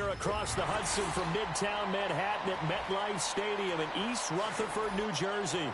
here across the Hudson from Midtown Manhattan at MetLife Stadium in East Rutherford, New Jersey.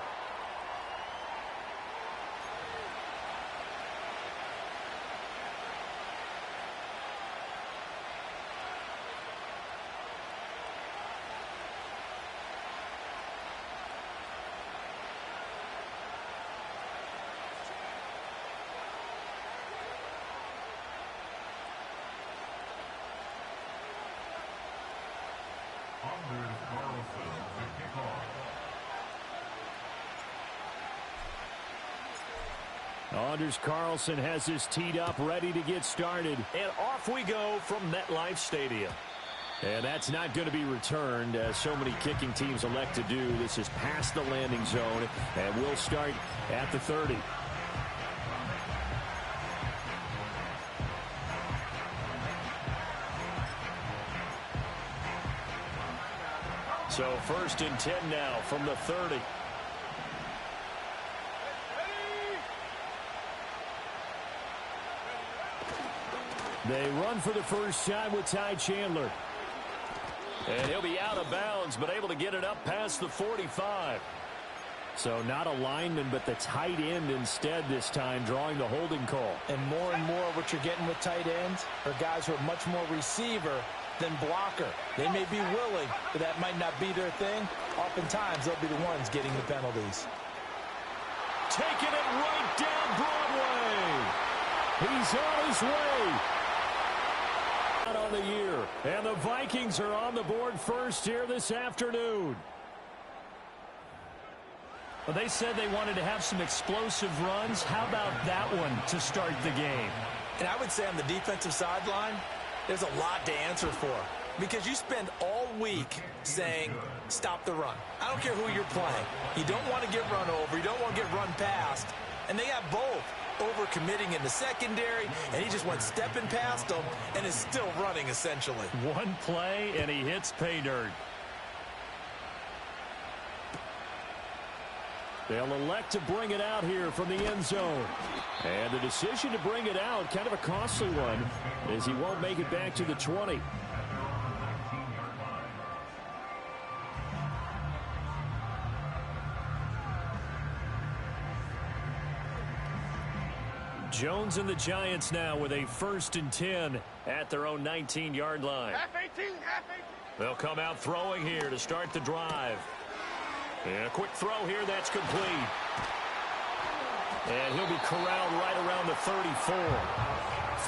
Anders Carlson has this teed up, ready to get started. And off we go from MetLife Stadium. And that's not going to be returned, as so many kicking teams elect to do. This is past the landing zone, and we'll start at the 30. So 1st and 10 now from the 30. They run for the first time with Ty Chandler. And he'll be out of bounds, but able to get it up past the 45. So not a lineman, but the tight end instead this time, drawing the holding call. And more what you're getting with tight ends are guys who are much more receiver than blocker. They may be willing, but that might not be their thing. Oftentimes, they'll be the ones getting the penalties. Taking it right down Broadway. He's on his way. On the year, and the Vikings are on the board first here this afternoon. Well, they said they wanted to have some explosive runs. How about that one to start the game? And I would say on the defensive sideline, there's a lot to answer for, because you spend all week saying, stop the run. I don't care who you're playing. You don't want to get run over. You don't want to get run past. And they have both. Over-committing in the secondary, and he just went stepping past them and is still running, essentially. One play, and he hits pay dirt. They'll elect to bring it out here from the end zone. And the decision to bring it out, kind of a costly one, as he won't make it back to the 20. Jones and the Giants now with a 1st and 10 at their own 19-yard line. Half 18. They'll come out throwing here to start the drive. And a quick throw here, that's complete. And he'll be corralled right around the 34.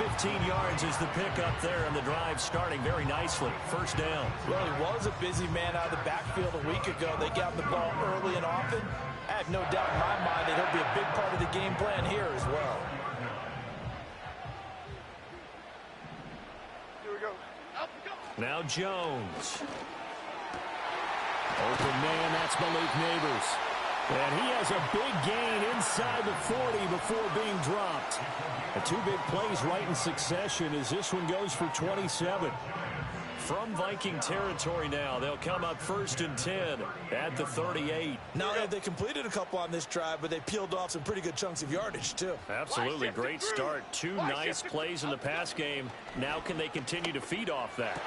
15 yards is the pickup there, and the drive starting very nicely. First down. Well, he was a busy man out of the backfield a week ago. They got the ball early and often. I have no doubt in my mind that he'll be a big part of the game plan here as well. Now Jones. Open man, that's Malik Neighbors. And he has a big gain inside the 40 before being dropped. And 2 big plays right in succession as this one goes for 27. From Viking territory now, they'll come up 1st and 10 at the 38. Now they completed a couple on this drive, but they peeled off some pretty good chunks of yardage, too. Absolutely. Great start. 2 nice plays in the pass game. Now can they continue to feed off that?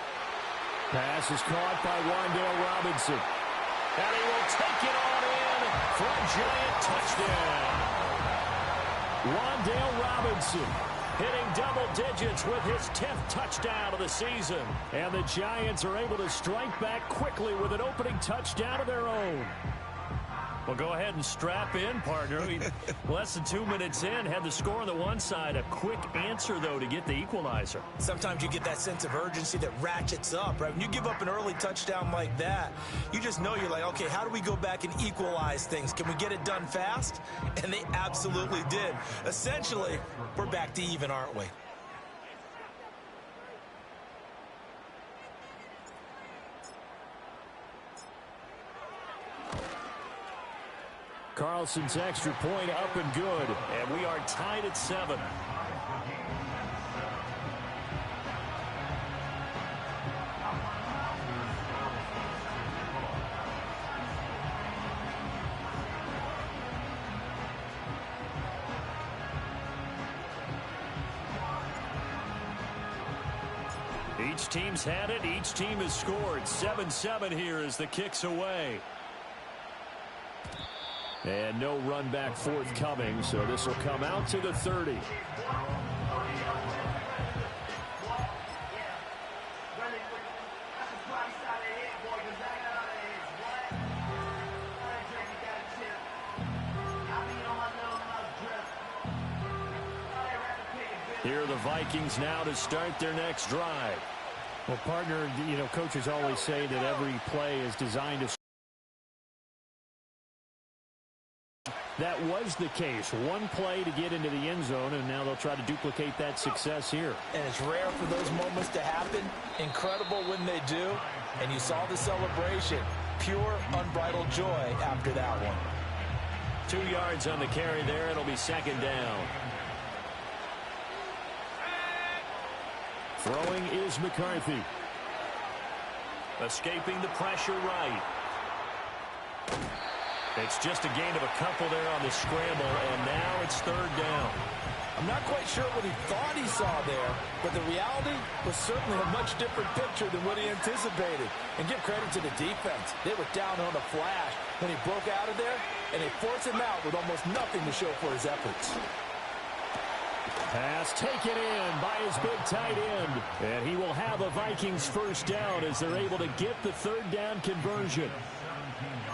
Pass is caught by Wan'Dale Robinson. And he will take it on in for a Giant touchdown. Wan'Dale Robinson hitting double digits with his 10th touchdown of the season. And the Giants are able to strike back quickly with an opening touchdown of their own. Well, go ahead and strap in, partner. Less than 2 minutes in, had the score on the one side. A quick answer, though, to get the equalizer. Sometimes you get that sense of urgency that ratchets up, right? When you give up an early touchdown like that, you just know you're like, okay, how do we go back and equalize things? Can we get it done fast? And they absolutely did. Essentially, we're back to even, aren't we? Carlson's extra point up and good, and we are tied at 7. Each team's had it. Each team has scored. 7-7 here as the kick's away. And no run back forthcoming, so this will come out to the 30. Here are the Vikings now to start their next drive. Well, partner, coaches always say that every play is designed to. That was the case. One play to get into the end zone, and now they'll try to duplicate that success here. And it's rare for those moments to happen. Incredible when they do. And you saw the celebration. Pure, unbridled joy after that one. 2 yards on the carry there. It'll be second down. Throwing is McCarthy. Escaping the pressure right. It's just a gain of a couple there on the scramble, and now it's third down. I'm not quite sure what he thought he saw there, but the reality was certainly a much different picture than what he anticipated. And give credit to the defense. They were down on a flash when he broke out of there, and they forced him out with almost nothing to show for his efforts. Pass taken in by his big tight end. And he will have a Vikings first down as they're able to get the third down conversion.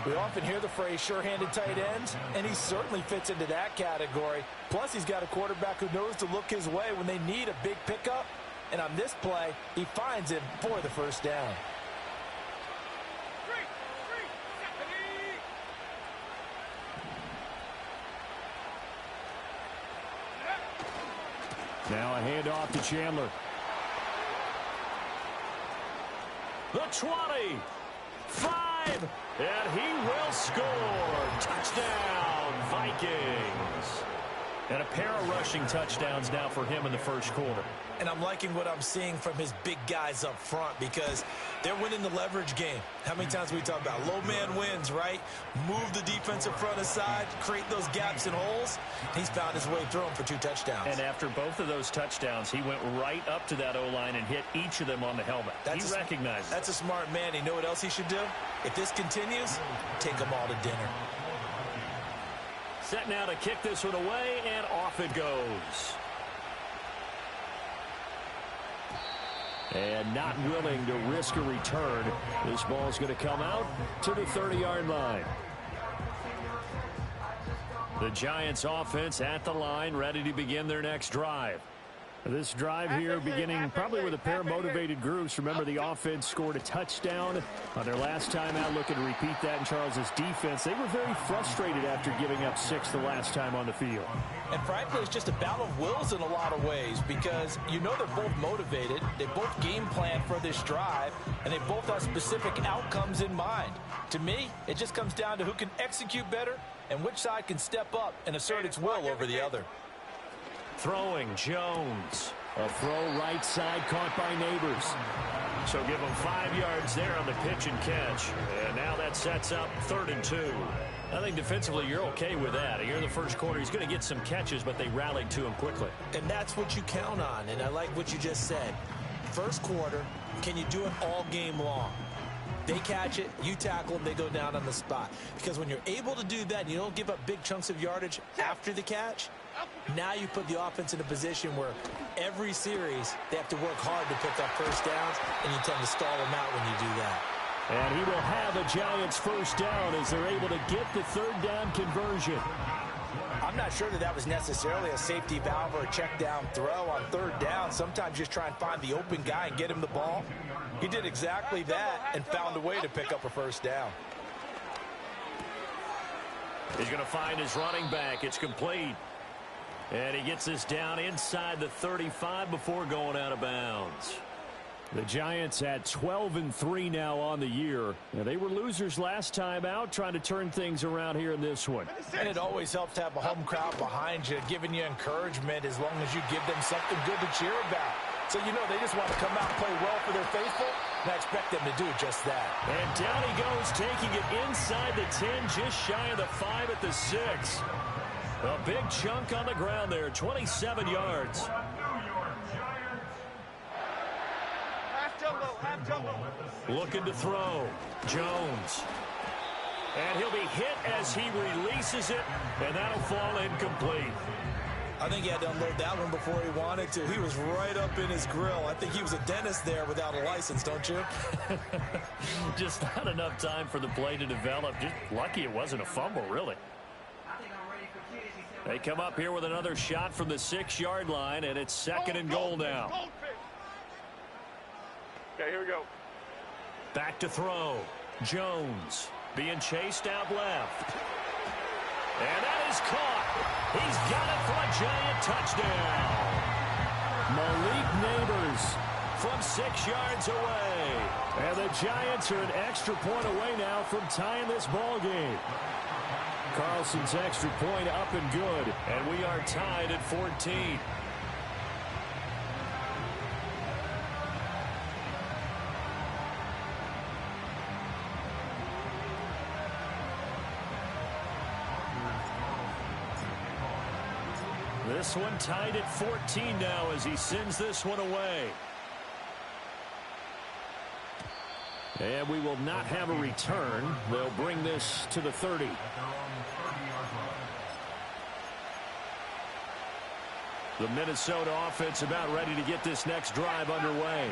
We often hear the phrase sure-handed tight ends, and he certainly fits into that category. Plus, he's got a quarterback who knows to look his way when they need a big pickup. And on this play, he finds him for the first down. Now a handoff to Chandler. The 20. 5. And he will score. Touchdown, Vikings. And a pair of rushing touchdowns now for him in the first quarter. And I'm liking what I'm seeing from his big guys up front because they're winning the leverage game. How many times we talk about low man wins, right? Move the defensive front aside, create those gaps and holes. He's found his way through them for 2 touchdowns. And after both of those touchdowns, he went right up to that O-line and hit each of them on the helmet. He recognized it. That's a smart man. You know what else he should do? If this continues, take them all to dinner. Set now to kick this one away, and off it goes. And not willing to risk a return. This ball's going to come out to the 30-yard line. The Giants offense at the line, ready to begin their next drive. This drive here beginning probably with a pair of motivated groups. Remember, the offense scored a touchdown on their last time out, looking to repeat that in Charles's defense. They were very frustrated after giving up 6 the last time on the field. And frankly, it's just a battle of wills in a lot of ways because you know they're both motivated. They both game plan for this drive, and they both have specific outcomes in mind. To me, it just comes down to who can execute better and which side can step up and assert its will over the other. Throwing, Jones. A throw right side caught by Neighbors. So give him 5 yards there on the pitch and catch. And now that sets up 3rd and 2. I think defensively you're okay with that. Here in the first quarter, he's going to get some catches, but they rallied to him quickly. And that's what you count on, and I like what you just said. First quarter, can you do it all game long? They catch it, you tackle them, they go down on the spot. Because when you're able to do that and you don't give up big chunks of yardage after the catch, now you put the offense in a position where every series they have to work hard to pick up first downs, and you tend to stall them out when you do that. And he will have a Giants first down as they're able to get the 3rd down conversion. I'm not sure that was necessarily a safety valve or a check down throw on 3rd down. Sometimes just try and find the open guy and get him the ball. He did exactly that and found a way to pick up a first down. He's going to find his running back. It's complete. And he gets this down inside the 35 before going out of bounds. The Giants at 12-3 now on the year. Now, they were losers last time out, trying to turn things around here in this one. And it always helps to have a home crowd behind you, giving you encouragement as long as you give them something good to cheer about. So, you know, they just want to come out and play well for their faithful, and I expect them to do just that. And down he goes, taking it inside the 10, just shy of the 5 at the 6. A big chunk on the ground there, 27 yards. Looking to throw. Jones. And he'll be hit as he releases it, and that'll fall incomplete. I think he had to unload that one before he wanted to. He was right up in his grill. I think he was a dentist there without a license, don't you? Just not enough time for the play to develop. Just lucky it wasn't a fumble, really. They come up here with another shot from the 6-yard line, and it's second and goal now. Okay, here we go. Back to throw. Jones being chased out left. And that is caught. He's got it for a Giant touchdown. Malik Neighbors from 6 yards away. And the Giants are an extra point away now from tying this ball game. Carlson's extra point up and good. And we are tied at 14. This one tied at 14 now as he sends this one away. And we will not have a return. They'll bring this to the 30. The Minnesota offense about ready to get this next drive underway.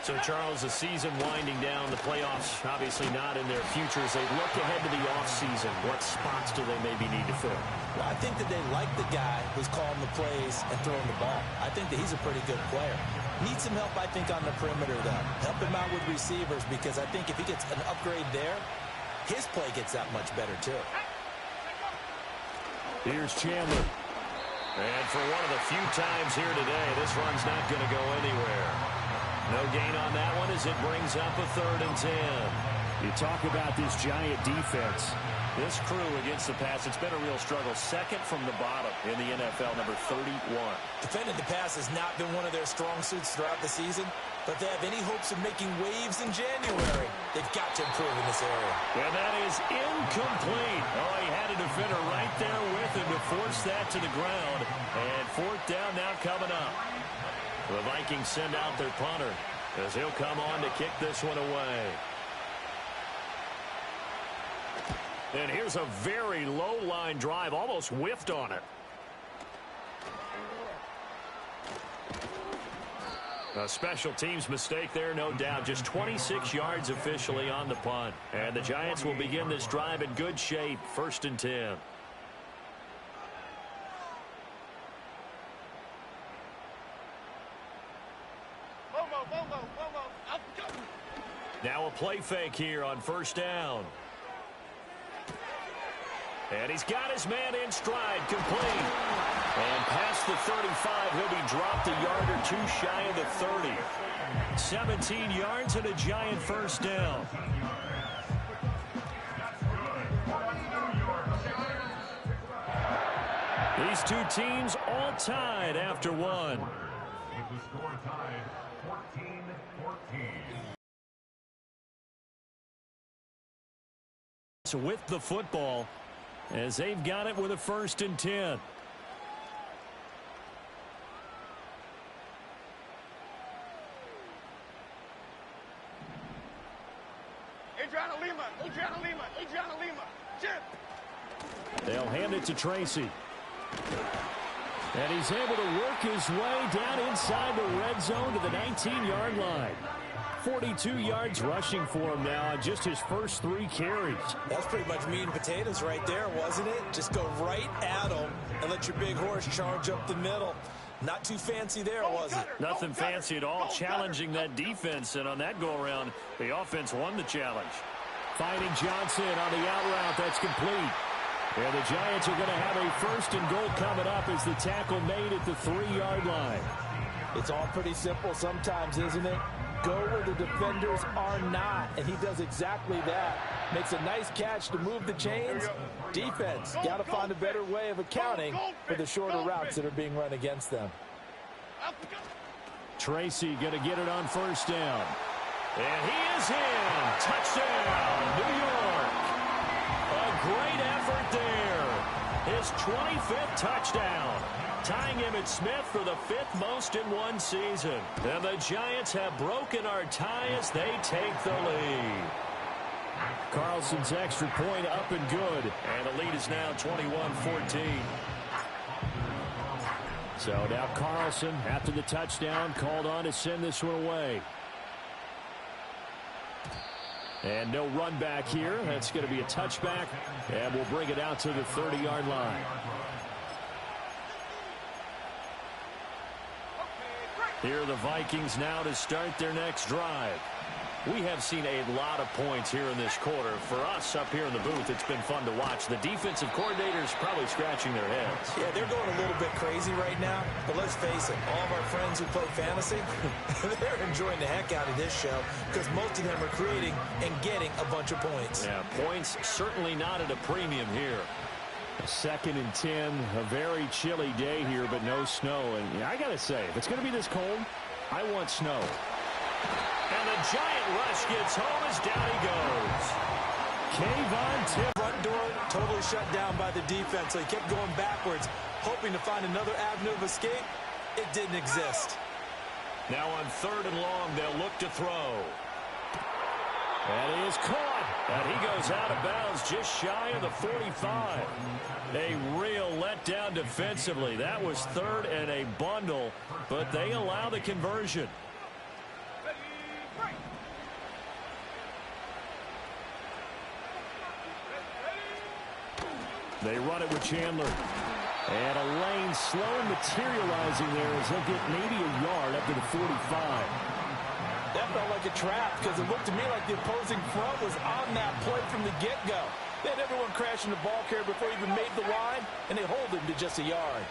So, Charles, the season winding down, the playoffs obviously not in their future. As they look ahead to the offseason, what spots do they maybe need to fill? Well, I think that they like the guy who's calling the plays and throwing the ball. I think that he's a pretty good player. Needs some help, I think, on the perimeter, though. Help him out with receivers, because I think if he gets an upgrade there, his play gets that much better, too. Here's Chandler. And for one of the few times here today, this run's not going to go anywhere. No gain on that one as it brings up a 3rd and 10. You talk about this Giant defense. This crew against the pass, it's been a real struggle. Second from the bottom in the NFL, number 31. Defending the pass has not been one of their strong suits throughout the season, but they have any hopes of making waves in January, they've got to improve in this area. And that is incomplete. Oh, he had a defender right there with him to force that to the ground. And 4th down now coming up. The Vikings send out their punter as he'll come on to kick this one away. And here's a very low line drive, almost whiffed on it. A special teams mistake there, no doubt. Just 26 yards officially on the punt. And the Giants will begin this drive in good shape. 1st and 10. Now a play fake here on 1st down. And he's got his man in stride, complete. And past the 35, he'll be dropped a yard or two shy of the 30. 17 yards and a Giant 1st down. These two teams all tied after one. With the score tied 14-14. So with the football, as they've got it with a 1st and 10. Adriana Lima, chip. They'll hand it to Tracy. And he's able to work his way down inside the red zone to the 19-yard line. 42 yards rushing for him now on just his first 3 carries. That's pretty much meat and potatoes right there, wasn't it? Just go right at him and let your big horse charge up the middle. Not too fancy there, was it? Nothing fancy at all, challenging that defense. And on that go-around, the offense won the challenge. Finding Johnson on the out route, that's complete. And the Giants are going to have a 1st and goal coming up as the tackle made at the 3-yard line. It's all pretty simple sometimes, isn't it? Go where the defenders are not, and he does exactly that. Makes a nice catch to move the chains. Defense got to find a better way of accounting for the shorter routes that are being run against them. Tracy going to get it on 1st down. And he is in. Touchdown, New York. A great effort there. his 25th touchdown, tying Emmitt Smith for the 5th most in one season. And the Giants have broken our tie as they take the lead. Carlson's extra point up and good. And the lead is now 21-14. So now Carlson, after the touchdown, called on to send this one away. And no run back here. That's going to be a touchback. And we'll bring it out to the 30-yard line. Here are the Vikings now to start their next drive. We have seen a lot of points here in this quarter. For us up here in the booth, it's been fun to watch. The defensive coordinators probably scratching their heads. Yeah, they're going a little bit crazy right now. But let's face it, all of our friends who play fantasy, they're enjoying the heck out of this show because most of them are creating and getting a bunch of points. Yeah, points certainly not at a premium here. A 2nd and 10, a very chilly day here, but no snow. And I got to say, if it's going to be this cold, I want snow. And the giant rush gets home as down he goes. Kayvon Thibodeaux. Front door totally shut down by the defense, so he kept going backwards, hoping to find another avenue of escape. It didn't exist. Now on 3rd and long, they'll look to throw. And he is caught. And he goes out of bounds just shy of the 45. A real letdown defensively. That was 3rd and a bundle, but they allow the conversion. They run it with Chandler. And a lane slow materializing there as he'll get maybe a yard up to the 45. That felt like a trap because it looked to me like the opposing front was on that play from the get-go. They had everyone crashing the ball carrier before he even made the line, and they hold him to just a yard.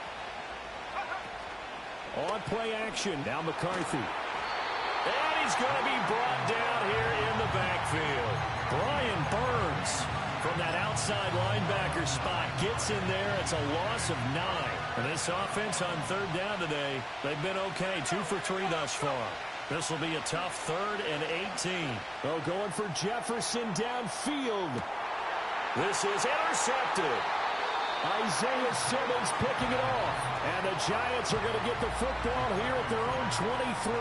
On play action, now McCarthy. And he's going to be brought down here in the backfield. Brian Burns from that outside linebacker spot gets in there. It's a loss of 9. And this offense on 3rd down today, they've been okay. 2 for 3 thus far. This will be a tough 3rd and 18. Oh, going for Jefferson downfield. This is intercepted. Isaiah Simmons picking it off. And the Giants are going to get the football here at their own 23.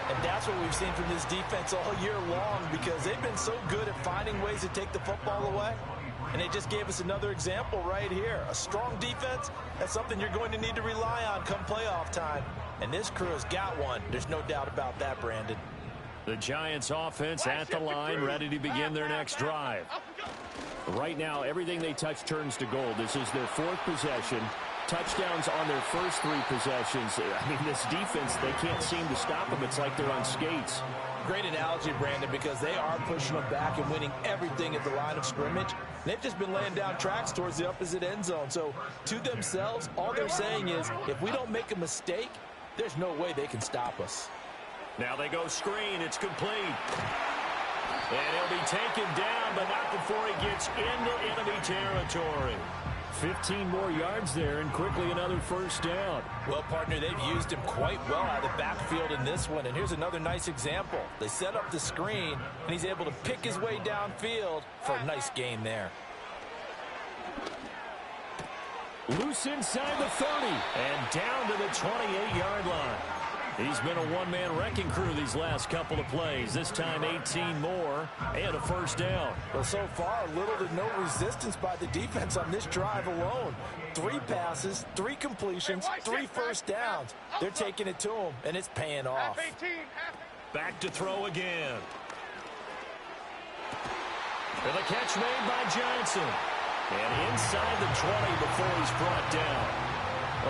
And that's what we've seen from this defense all year long because they've been so good at finding ways to take the football away. And they just gave us another example right here. A strong defense, that's something you're going to need to rely on come playoff time. And this crew has got one. There's no doubt about that, Brandon. The Giants offense at the line, ready to begin their next drive. Right now, everything they touch turns to gold. This is their 4th possession. Touchdowns on their first 3 possessions. I mean, this defense, they can't seem to stop them. It's like they're on skates. Great analogy, Brandon, because they are pushing them back and winning everything at the line of scrimmage. They've just been laying down tracks towards the opposite end zone. So to themselves, all they're saying is, if we don't make a mistake, there's no way they can stop us. Now they go screen. It's complete. And he'll be taken down, but not before he gets into enemy territory. 15 more yards there, and quickly another 1st down. Well, partner, they've used him quite well out of the backfield in this one, and here's another nice example. They set up the screen, and he's able to pick his way downfield for a nice gain there. Loose inside the 30, and down to the 28-yard line. He's been a one-man wrecking crew these last couple of plays. This time 18 more and a 1st down. Well, so far, little to no resistance by the defense on this drive alone. 3 passes, 3 completions, 3 1st downs. They're taking it to him, and it's paying off. Back to throw again. And the catch made by Johnson. And inside the 20 before he's brought down.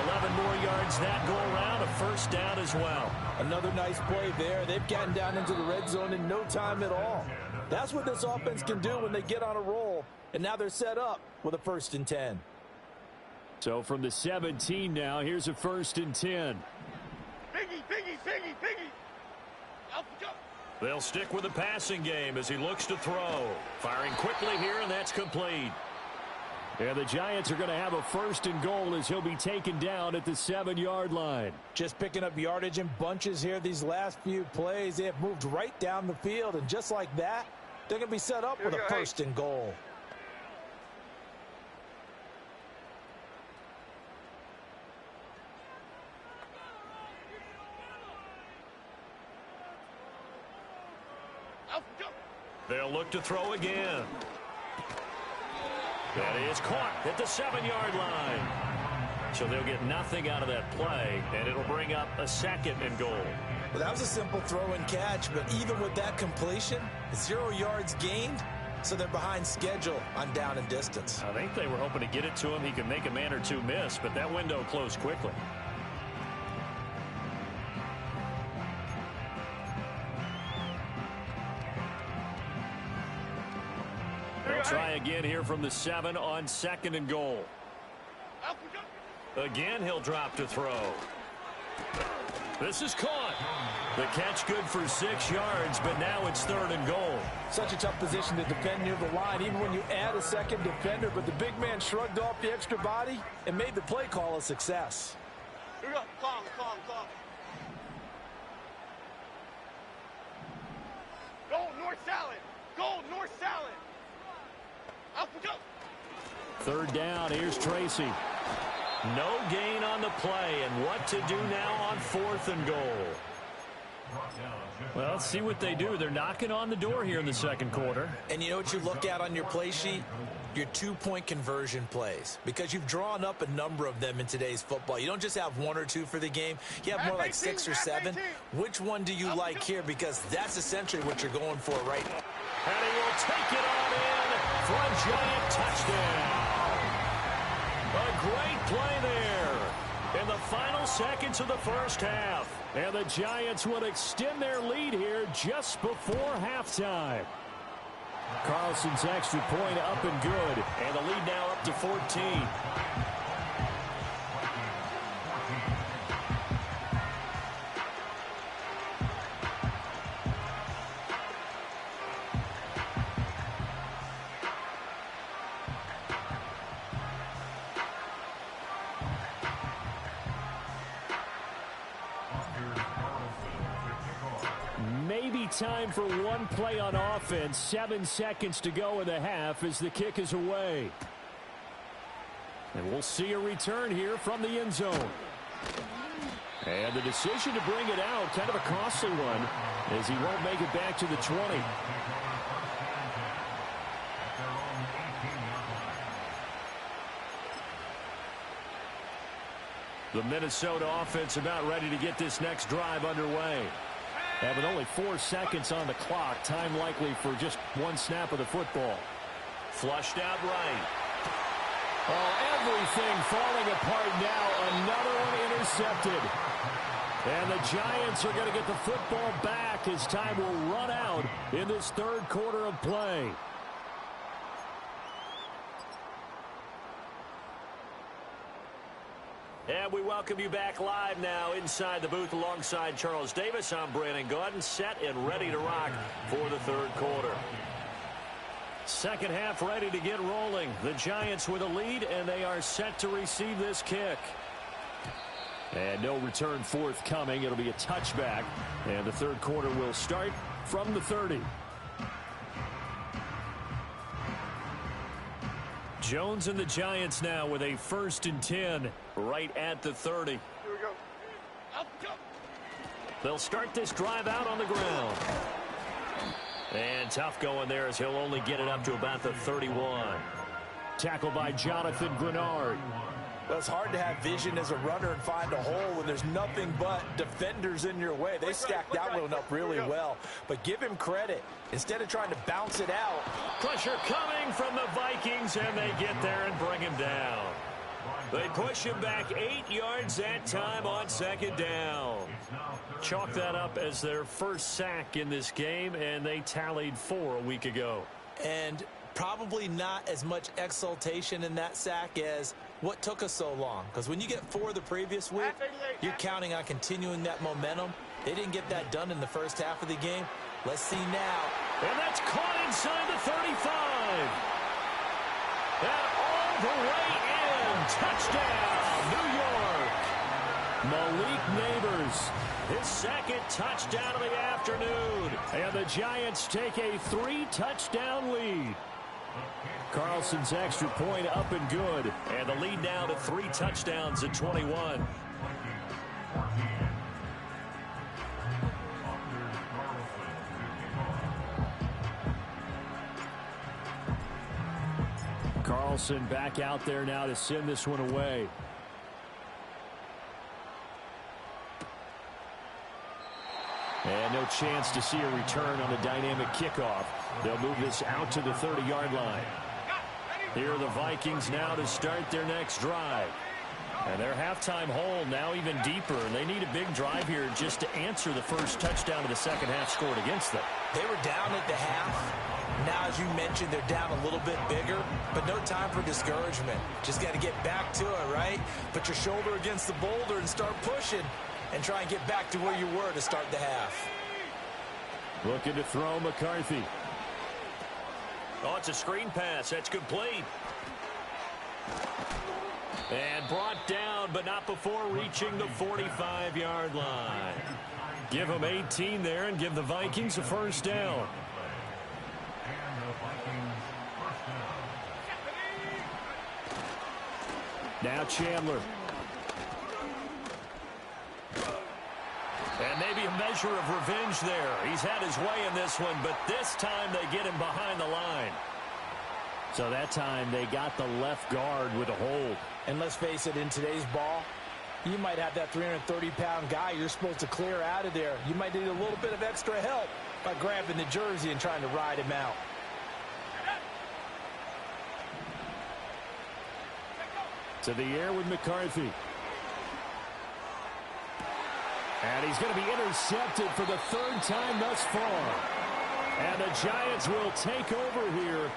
11 more yards that go around, a 1st down as well. Another nice play there. They've gotten down into the red zone in no time at all. That's what this offense can do when they get on a roll. And now they're set up with a 1st and 10. So from the 17 now, here's a 1st and 10. Piggy. They'll stick with the passing game as he looks to throw. Firing quickly here, and that's complete. And the Giants are going to have a 1st and goal as he'll be taken down at the 7-yard line. Just picking up yardage in bunches here these last few plays. They have moved right down the field, and just like that, they're going to be set up with a 1st and goal. Out, go. They'll look to throw again. That is caught at the 7-yard line. So they'll get nothing out of that play, and it'll bring up a 2nd and goal. Well, that was a simple throw and catch, but even with that completion, 0 yards gained, so they're behind schedule on down and distance. I think they were hoping to get it to him. He could make a man or two miss, but that window closed quickly. They'll try again here from the 7 on 2nd and goal. Out, go. Again, he'll drop to throw. This is caught. The catch good for 6 yards, but now it's 3rd and goal. Such a tough position to defend near the line, even when you add a 2nd defender, but the big man shrugged off the extra body and made the play call a success. Here we go. Calm, calm, calm. Go, north salad. Go, north salad. Out, go. 3rd down, here's Tracy. No gain on the play, and what to do now on 4th and goal. Well, let's see what they do. They're knocking on the door here in the 2nd quarter. And you know what you look at on your play sheet? Your 2-point conversion plays, because you've drawn up a number of them in today's football. You don't just have 1 or 2 for the game. You have more like 6 or 7. Which one do you like here? Because that's essentially what you're going for right now. And he will take it on in for a giant touchdown. A great play there in the final seconds of the first half. And the Giants would extend their lead here just before halftime. Carlson's extra point up and good. And the lead now up to 14. Maybe time for one play on offense. 7 seconds to go in the half as the kick is away. And we'll see a return here from the end zone. And the decision to bring it out, kind of a costly one, as he won't make it back to the 20. The Minnesota offense about ready to get this next drive underway. And with only 4 seconds on the clock, time likely for just one snap of the football. Flushed out right. Oh, everything falling apart now. Another one intercepted. And the Giants are going to get the football back as time will run out in this 3rd quarter of play. And we welcome you back live now inside the booth alongside Charles Davis. I'm Brandon Gaudin, set and ready to rock for the 3rd quarter. Second half ready to get rolling. The Giants with a lead, and they are set to receive this kick. And no return forthcoming. It'll be a touchback, and the 3rd quarter will start from the 30. Jones and the Giants now with a 1st and 10 right at the 30. Here we go. Out, go. They'll start this drive out on the ground. And tough going there as he'll only get it up to about the 31. Tackled by Jonathan Grenard. Well, it's hard to have vision as a runner and find a hole when there's nothing but defenders in your way. They stacked that one up really well. But give him credit. Instead of trying to bounce it out. Pressure coming from the Vikings, and they get there and bring him down. They push him back 8 yards that time on 2nd down. Chalk that up as their first sack in this game, and they tallied 4 a week ago. And probably not as much exultation in that sack as what took us so long. Because when you get 4 the previous week, you're counting on continuing that momentum. They didn't get that done in the first half of the game. Let's see now. And that's caught inside the 35. And all the way in. Touchdown, New York. Malik Nabers, his 2nd touchdown of the afternoon. And the Giants take a 3-touchdown lead. Carlson's extra point up and good. And the lead now to 3 touchdowns at 21. Nelson back out there now to send this one away. And no chance to see a return on the dynamic kickoff. They'll move this out to the 30-yard line. Here are the Vikings now to start their next drive. And their halftime hole now even deeper. And they need a big drive here just to answer the first touchdown of the second half scored against them. They were down at the half. Now, as you mentioned, they're down a little bit bigger, but no time for discouragement. Just got to get back to it, right? Put your shoulder against the boulder and start pushing and try and get back to where you were to start the half. Looking to throw McCarthy. Oh, it's a screen pass. That's complete. And brought down, but not before reaching the 45-yard line. Give them 18 there and give the Vikings a first down. And the Vikings first down. Now Chandler. And maybe a measure of revenge there. He's had his way in this one, but this time they get him behind the line. So that time they got the left guard with a hold. And let's face it, in today's ball, you might have that 330-pound guy you're supposed to clear out of there. You might need a little bit of extra help by grabbing the jersey and trying to ride him out. To the air with McCarthy. And he's going to be intercepted for the third time thus far. And the Giants will take over here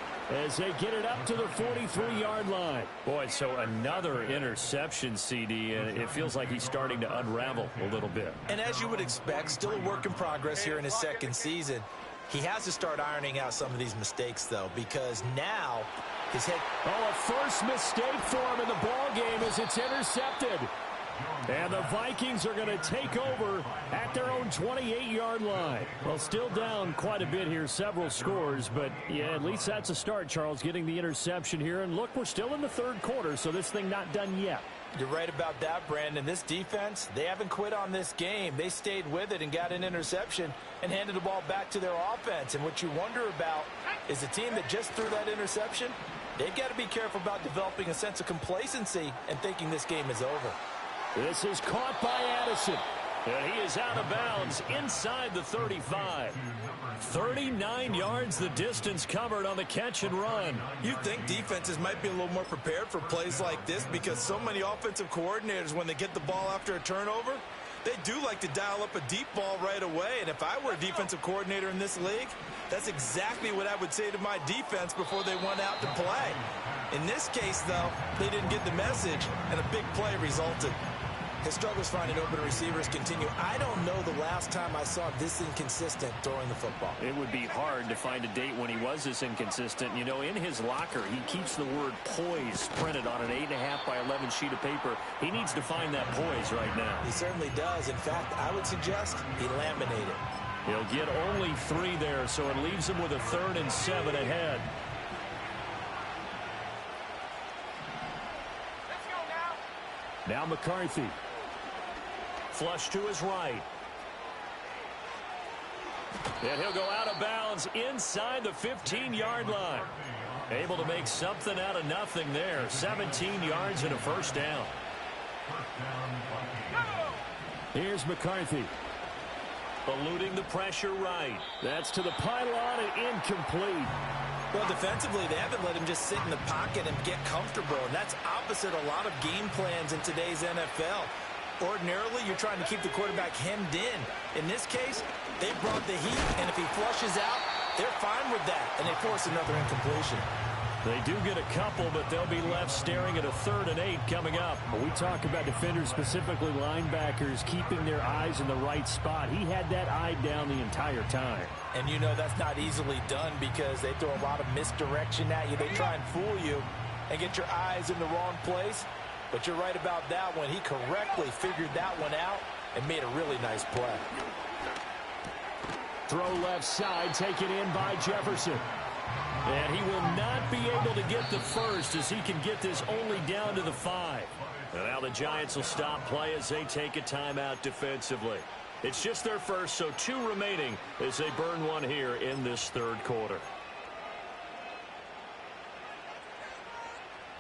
as they get it up to the 43-yard line. Boy, so another interception, CD, and it feels like he's starting to unravel a little bit. And as you would expect, still a work in progress here in his second season. He has to start ironing out some of these mistakes, though, because now his head... Oh, a first mistake for him in the ball game as it's intercepted. And the Vikings are going to take over at their own 28-yard line. Well, still down quite a bit here, several scores, but yeah, at least that's a start, Charles, getting the interception here. And look, we're still in the third quarter, so this thing not done yet. You're right about that, Brandon. This defense, they haven't quit on this game. They stayed with it and got an interception and handed the ball back to their offense. And what you wonder about is the team that just threw that interception, they've got to be careful about developing a sense of complacency and thinking this game is over. This is caught by Addison. And he is out of bounds inside the 35. 39 yards the distance covered on the catch and run. You'd think defenses might be a little more prepared for plays like this because so many offensive coordinators, when they get the ball after a turnover, they do like to dial up a deep ball right away. And if I were a defensive coordinator in this league, that's exactly what I would say to my defense before they went out to play. In this case, though, they didn't get the message, and a big play resulted. His struggles finding open receivers continue. I don't know the last time I saw this inconsistent throwing the football. It would be hard to find a date when he was this inconsistent. You know, in his locker, he keeps the word poise printed on an 8.5 by 11 sheet of paper. He needs to find that poise right now. He certainly does. In fact, I would suggest he laminated. He'll get only 3 there, so it leaves him with a 3rd and 7 ahead. Let's go now. Now McCarthy. Flush to his right. And he'll go out of bounds inside the 15-yard line. Able to make something out of nothing there. 17 yards and a first down. Here's McCarthy. Eluding the pressure right. That's to the pylon and incomplete. Well, defensively, they haven't let him just sit in the pocket and get comfortable, and that's opposite a lot of game plans in today's NFL. Ordinarily, you're trying to keep the quarterback hemmed in. In this case, they brought the heat, and if he flushes out, they're fine with that, and they force another incompletion. They do get a couple, but they'll be left staring at a 3rd and 8 coming up. When we talk about defenders, specifically linebackers, keeping their eyes in the right spot. He had that eye down the entire time. And you know that's not easily done because they throw a lot of misdirection at you. They try and fool you and get your eyes in the wrong place. But you're right about that one. He correctly figured that one out and made a really nice play. Throw left side, taken in by Jefferson. And he will not be able to get the first as he can get this only down to the 5. And now the Giants will stop play as they take a timeout defensively. It's just their first, so 2 remaining as they burn one here in this 3rd quarter.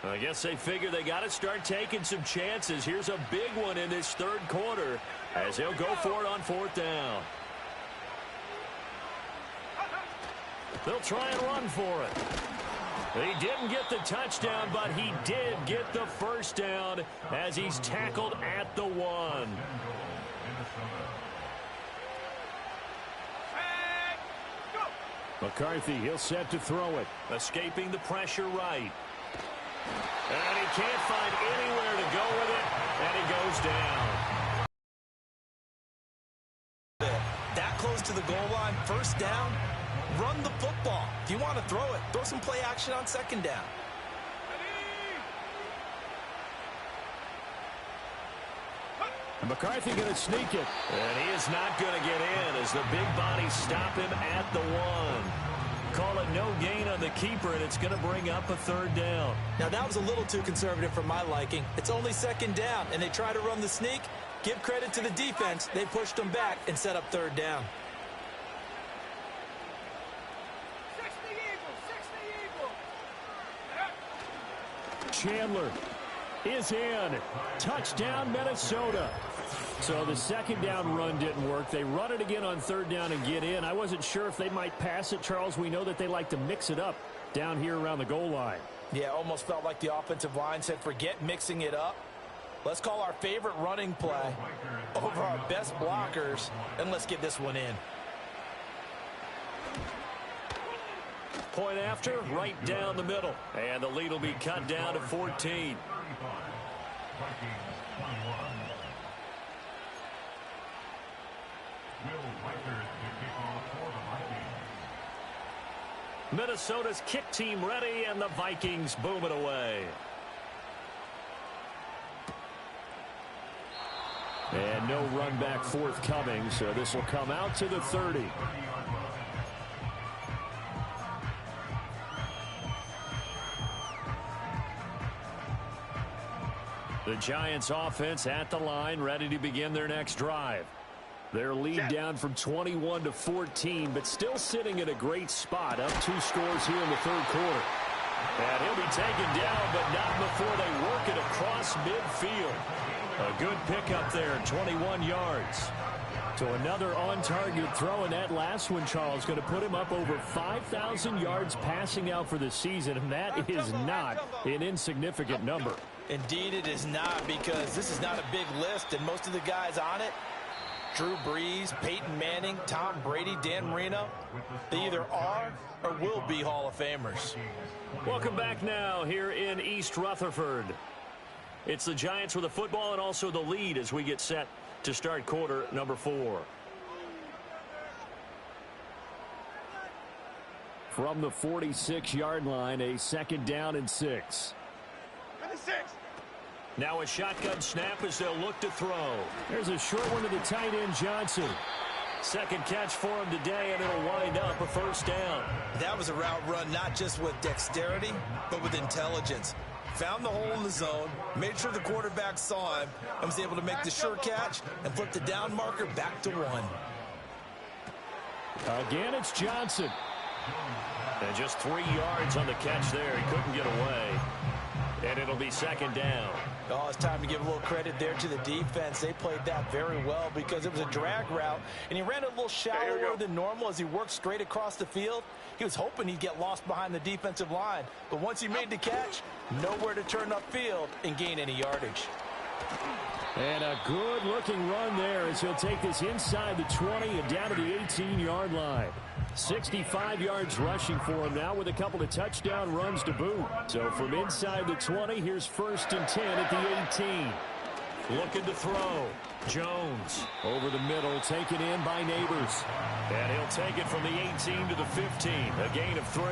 I guess they figure they got to start taking some chances. Here's a big one in this third quarter as he'll go for it on fourth down. They'll try and run for it. He didn't get the touchdown, but he did get the first down as he's tackled at the 1. McCarthy, he'll set to throw it. Escaping the pressure right. And he can't find anywhere to go with it, and he goes down. That close to the goal line, first down, run the football. If you want to throw it, throw some play action on second down. And McCarthy going to sneak it. And he is not going to get in as the big bodies stop him at the 1. Call it no gain on the keeper, and it's going to bring up a third down. Now, that was a little too conservative for my liking. It's only second down, and they try to run the sneak. Give credit to the defense. They pushed them back and set up third down. 60 Eagles. Chandler is in. Touchdown, Minnesota. So the second down run didn't work. They run it again on third down and get in. I wasn't sure if they might pass it, Charles. We know that they like to mix it up down here around the goal line. Yeah, almost felt like the offensive line said, forget mixing it up. Let's call our favorite running play over our best blockers, and let's get this one in. Point after, right down the middle. And the lead will be cut down to 14. Minnesota's kick team ready, and the Vikings boom it away. And no run back forthcoming, so this will come out to the 30. The Giants offense at the line, ready to begin their next drive. Their lead down from 21 to 14, but still sitting in a great spot, up 2 scores here in the third quarter. And he'll be taken down, but not before they work it across midfield. A good pickup there, 21 yards. So another on-target throw, and that last one, Charles, going to put him up over 5,000 yards passing out for the season, and that is not an insignificant number. Indeed it is not, because this is not a big list, and most of the guys on it, Drew Brees, Peyton Manning, Tom Brady, Dan Marino, they either are or will be Hall of Famers. Welcome back now here in East Rutherford. It's the Giants with the football and also the lead as we get set to start quarter number 4. From the 46-yard line, a second down and 6. 26. Now a shotgun snap as they'll look to throw. There's a short one to the tight end, Johnson. Second catch for him today, and it'll wind up a first down. That was a route run not just with dexterity, but with intelligence. Found the hole in the zone, made sure the quarterback saw him, and was able to make the sure catch and flip the down marker back to 1. Again, it's Johnson. And just 3 yards on the catch there. He couldn't get away. And it'll be second down. Oh, it's time to give a little credit there to the defense. They played that very well because it was a drag route, and he ran a little shallower than normal as he worked straight across the field. He was hoping he'd get lost behind the defensive line, but once he made the catch, nowhere to turn upfield and gain any yardage. And a good-looking run there as he'll take this inside the 20 and down to the 18-yard line. 65 yards rushing for him now with a couple of touchdown runs to boot. So from inside the 20, here's 1st and 10 at the 18. Looking to throw. Jones over the middle, taken in by Neighbors. And he'll take it from the 18 to the 15, a gain of 3.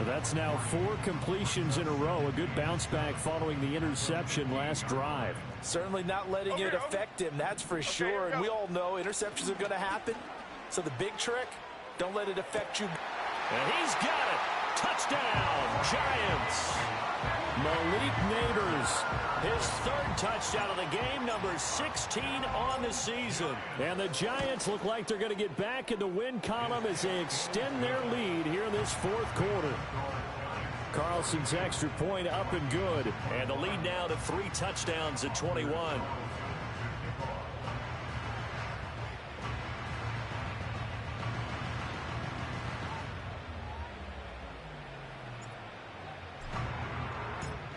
That's now 4 completions in a row. A good bounce back following the interception last drive. Certainly not letting it affect him, that's for sure. And we all know interceptions are going to happen. So the big trick, don't let it affect you. And he's got it. Touchdown, Giants. Malik Neighbors, his 3rd touchdown of the game, number 16 on the season. And the Giants look like they're going to get back in the win column as they extend their lead here in this 4th quarter. Carlson's extra point up and good. And the lead now to 3 touchdowns at 21.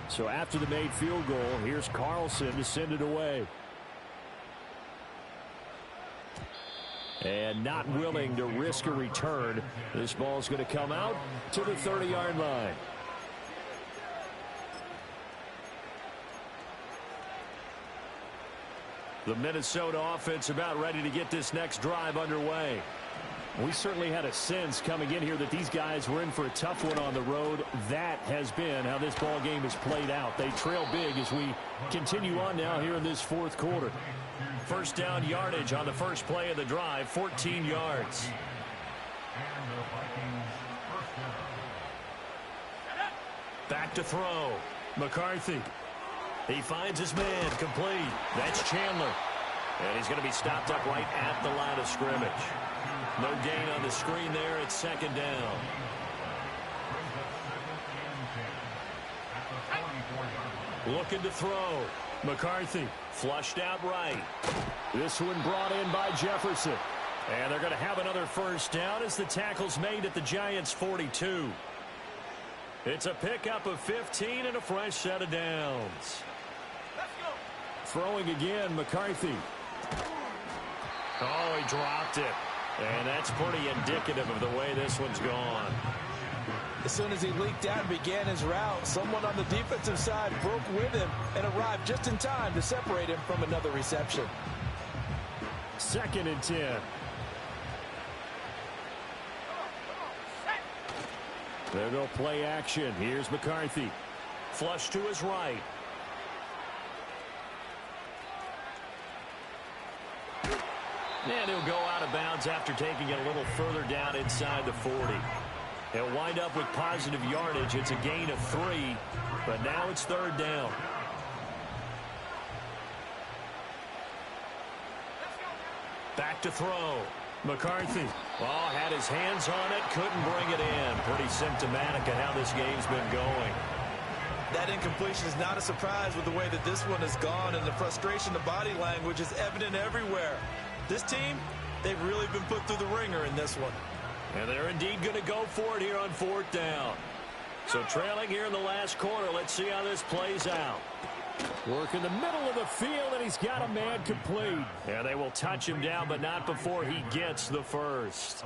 So after the made field goal, here's Carlson to send it away. And not willing to risk a return. This ball's going to come out to the 30-yard line. The Minnesota offense about ready to get this next drive underway. We certainly had a sense coming in here that these guys were in for a tough one on the road. That has been how this ball game has played out. They trail big as we continue on now here in this fourth quarter. First down yardage on the first play of the drive, 14 yards. Back to throw. McCarthy. He finds his man complete. That's Chandler. And he's going to be stopped up right at the line of scrimmage. No gain on the screen there. It's second down. Looking to throw. McCarthy flushed out right. This one brought in by Jefferson. And they're going to have another first down as the tackle's made at the Giants' 42. It's a pickup of 15 and a fresh set of downs. Throwing again, McCarthy. Oh, he dropped it. And that's pretty indicative of the way this one's gone. As soon as he leaked out and began his route, someone on the defensive side broke with him and arrived just in time to separate him from another reception. 2nd and 10. They'll go play action. Here's McCarthy. Flush to his right. And he'll go out of bounds after taking it a little further down inside the 40. He'll wind up with positive yardage. It's a gain of 3, but now it's 3rd down. Back to throw. McCarthy. Oh, had his hands on it, couldn't bring it in. Pretty symptomatic of how this game's been going. That incompletion is not a surprise with the way that this one has gone, and the frustration, the body language is evident everywhere. This team, they've really been put through the ringer in this one. And they're indeed going to go for it here on 4th down. So trailing here in the last quarter, let's see how this plays out. Work in the middle of the field, and he's got a man complete. And they will touch him down, but not before he gets the first.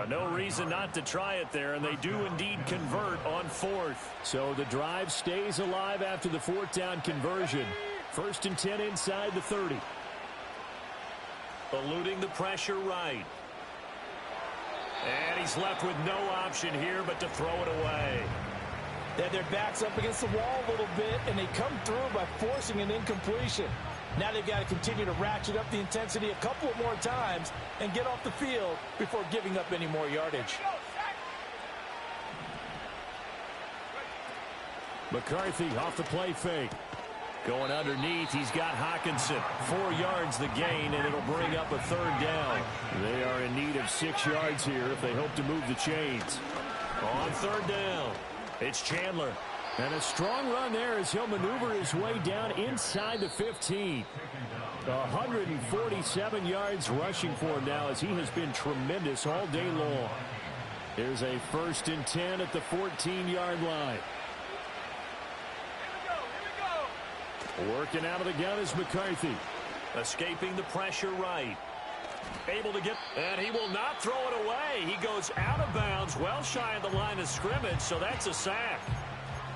No reason not to try it there, and they do indeed convert on 4th. So the drive stays alive after the 4th down conversion. 1st and 10 inside the 30. Eluding the pressure right. And he's left with no option here but to throw it away. They had their backs up against the wall a little bit, and they come through by forcing an incompletion. Now they've got to continue to ratchet up the intensity a couple more times and get off the field before giving up any more yardage. McCarthy off the play fake. Going underneath, he's got Hockenson. 4 yards the gain, and it'll bring up a 3rd down. They are in need of 6 yards here if they hope to move the chains. On 3rd down, it's Chandler. And a strong run there as he'll maneuver his way down inside the 15. 147 yards rushing for him now as he has been tremendous all day long. Here's a 1st and 10 at the 14-yard line. Working out of the gun is McCarthy. Escaping the pressure right. Able to get, and he will not throw it away. He goes out of bounds, well shy of the line of scrimmage, so that's a sack.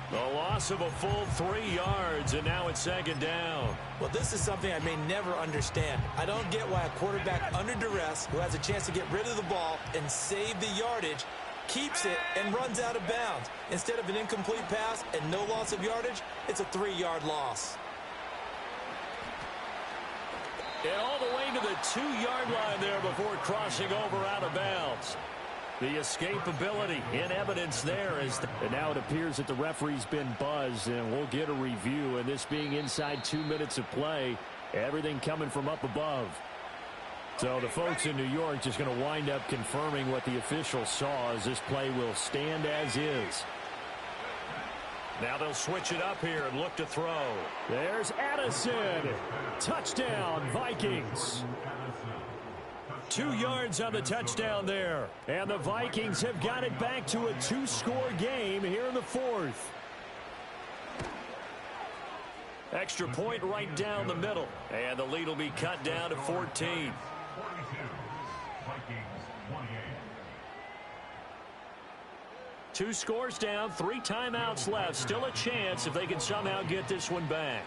The loss of a full 3 yards, and now it's 2nd down. Well, this is something I may never understand. I don't get why a quarterback under duress who has a chance to get rid of the ball and save the yardage keeps it and runs out of bounds. Instead of an incomplete pass and no loss of yardage, it's a 3-yard loss. And all the way to the 2-yard line there before crossing over out of bounds. The escapability in evidence there. And now it appears that the referee's been buzzed, and we'll get a review. And this being inside 2 minutes of play, everything coming from up above. So the folks in New York just going to wind up confirming what the official saw as this play will stand as is. Now they'll switch it up here and look to throw. There's Addison. Touchdown, Vikings. 2 yards on the touchdown there. And the Vikings have got it back to a 2-score game here in the 4th. Extra point right down the middle. And the lead will be cut down to 14. 42. Vikings 28. 2 scores down, 3 timeouts left. Still a chance if they can somehow get this one back.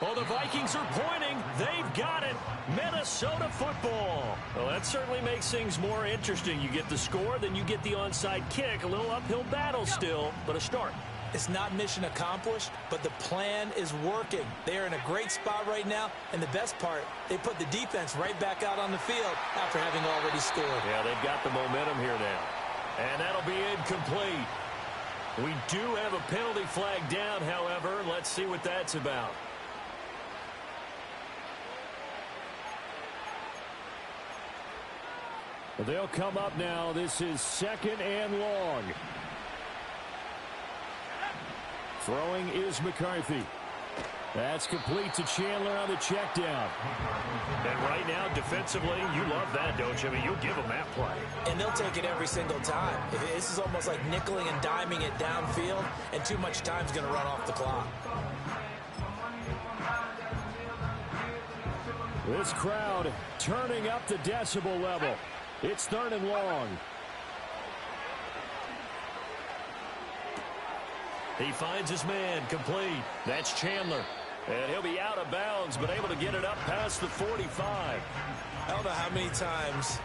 Well, the Vikings are pointing. They've got it. Minnesota football. Well, that certainly makes things more interesting. You get the score, then you get the onside kick. A little uphill battle still, but a start. It's not mission accomplished, but the plan is working. They are in a great spot right now, and the best part, they put the defense right back out on the field after having already scored. Yeah, they've got the momentum here now. And that'll be incomplete. We do have a penalty flag down, however. Let's see what that's about. They'll come up now. This is 2nd and long. Throwing is McCarthy. That's complete to Chandler on the check down. And right now, defensively, you love that, don't you? I mean, you'll give them that play. And they'll take it every single time. This is almost like nickeling and diming it downfield, and too much time's going to run off the clock. This crowd turning up the decibel level. It's 3rd and long. He finds his man, complete. That's Chandler. And he'll be out of bounds, but able to get it up past the 45. I don't know how many times,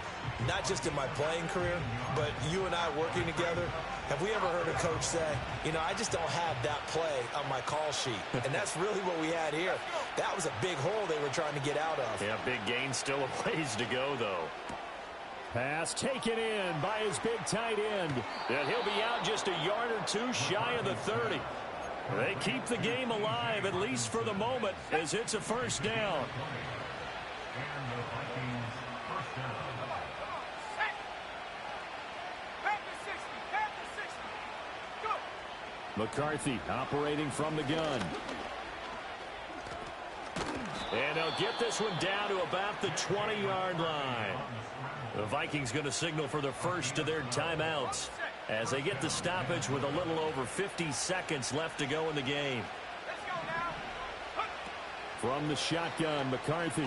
not just in my playing career, but you and I working together, have we ever heard a coach say, you know, I just don't have that play on my call sheet. And that's really what we had here. That was a big hole they were trying to get out of. Yeah, big gain, still a ways to go, though. Pass taken in by his big tight end. And he'll be out just a yard or 2 shy of the 30. They keep the game alive, at least for the moment, as it's a 1st down. And the Vikings first down. Back to 60. Go. McCarthy operating from the gun. And they'll get this one down to about the 20-yard line. The Vikings going to signal for the first of their timeouts as they get the stoppage with a little over 50 seconds left to go in the game. Let's go now. From the shotgun, McCarthy.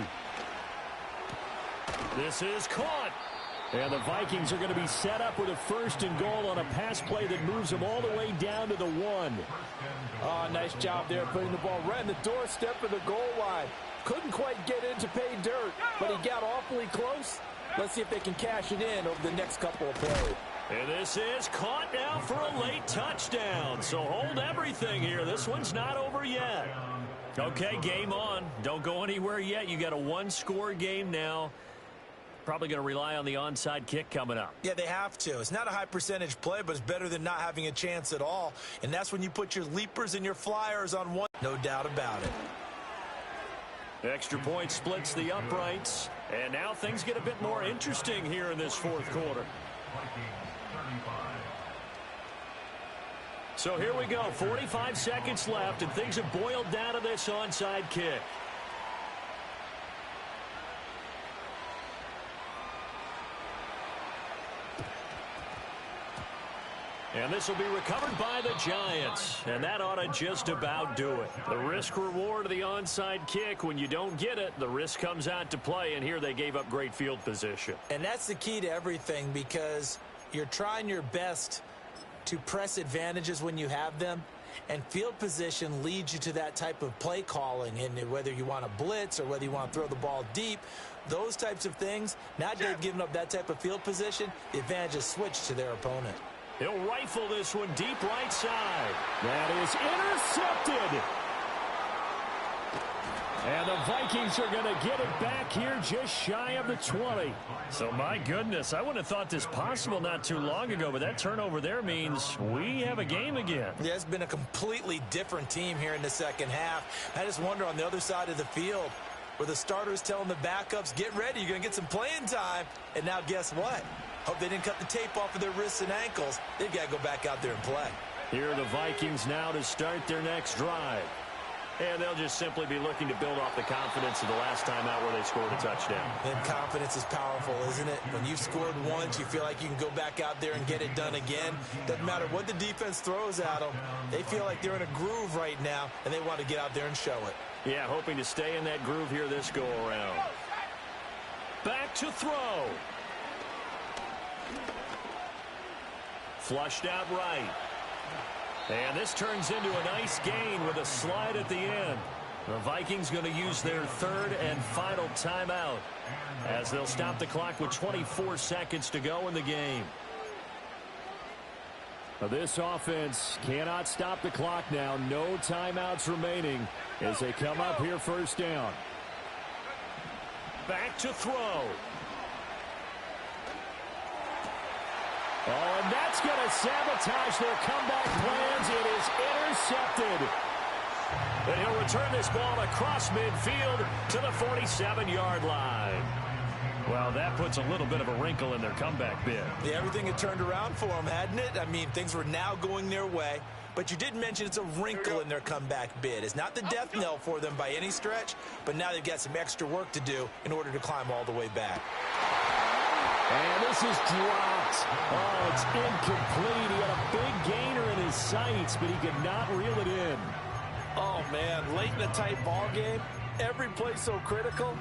This is caught. And the Vikings are going to be set up with a 1st and goal on a pass play that moves them all the way down to the 1. Oh, nice job there putting the ball right in the doorstep of the goal line. Couldn't quite get in to pay dirt, but he got awfully close. Let's see if they can cash it in over the next couple of plays. And this is caught now for a late touchdown. So hold everything here. This one's not over yet. Okay, game on. Don't go anywhere yet. You got a 1-score game now. Probably going to rely on the onside kick coming up. Yeah, they have to. It's not a high percentage play, but it's better than not having a chance at all. And that's when you put your leapers and your flyers on one. No doubt about it. Extra point splits the uprights. And now things get a bit more interesting here in this 4th quarter. So here we go. 45 seconds left, and things have boiled down to this onside kick. And this will be recovered by the Giants. And that ought to just about do it. The risk reward of the onside kick, when you don't get it, the risk comes out to play. And here they gave up great field position. And that's the key to everything, because you're trying your best to press advantages when you have them. And field position leads you to that type of play calling. And whether you want to blitz or whether you want to throw the ball deep, those types of things, now they've given up that type of field position, the advantage is switched to their opponent. He'll rifle this one deep right side. That is intercepted. And the Vikings are going to get it back here just shy of the 20. So, my goodness, I wouldn't have thought this possible not too long ago, but that turnover there means we have a game again. Yeah, it's been a completely different team here in the second half. I just wonder on the other side of the field, where the starters telling the backups, get ready, you're going to get some playing time. And now guess what? Hope they didn't cut the tape off of their wrists and ankles. They've got to go back out there and play. Here are the Vikings now to start their next drive. And they'll just simply be looking to build off the confidence of the last time out where they scored a touchdown. And confidence is powerful, isn't it? When you've scored once, you feel like you can go back out there and get it done again. Doesn't matter what the defense throws at them. They feel like they're in a groove right now, and they want to get out there and show it. Yeah, hoping to stay in that groove here this go-around. Back to throw. Flushed out right. And this turns into a nice gain with a slide at the end. The Vikings going to use their third and final timeout as they'll stop the clock with 24 seconds to go in the game. This offense cannot stop the clock now. No timeouts remaining as they come up here first down. Back to throw. Oh, and that's going to sabotage their comeback plans. It is intercepted. And he'll return this ball across midfield to the 47-yard line. Well, that puts a little bit of a wrinkle in their comeback bid. Yeah, everything had turned around for them, hadn't it? I mean, things were now going their way. But you did mention it's a wrinkle in their comeback bid. It's not the death knell for them by any stretch, but now they've got some extra work to do in order to climb all the way back. And this is dropped. Oh, it's incomplete. He had a big gainer in his sights, but he could not reel it in. Oh, man, late in a tight ball game, every play so critical.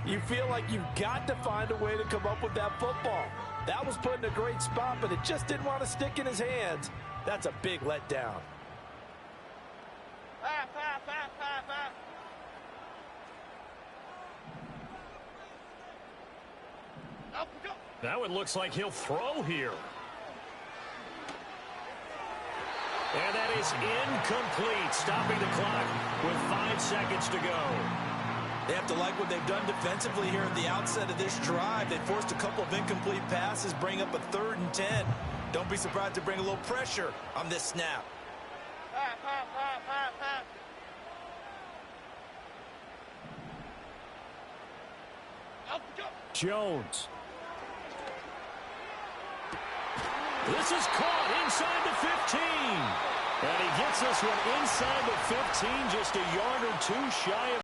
You feel like you've got to find a way to come up with that football. That was put in a great spot, but it just didn't want to stick in his hands. That's a big letdown. Now it looks like he'll throw here. And that is incomplete, stopping the clock with 5 seconds to go. They have to like what they've done defensively here at the outset of this drive. They forced a couple of incomplete passes, bring up a 3rd and 10. Don't be surprised to bring a little pressure on this snap. Jones. This is caught inside the 15. And he gets this one inside the 15, just a yard or two shy of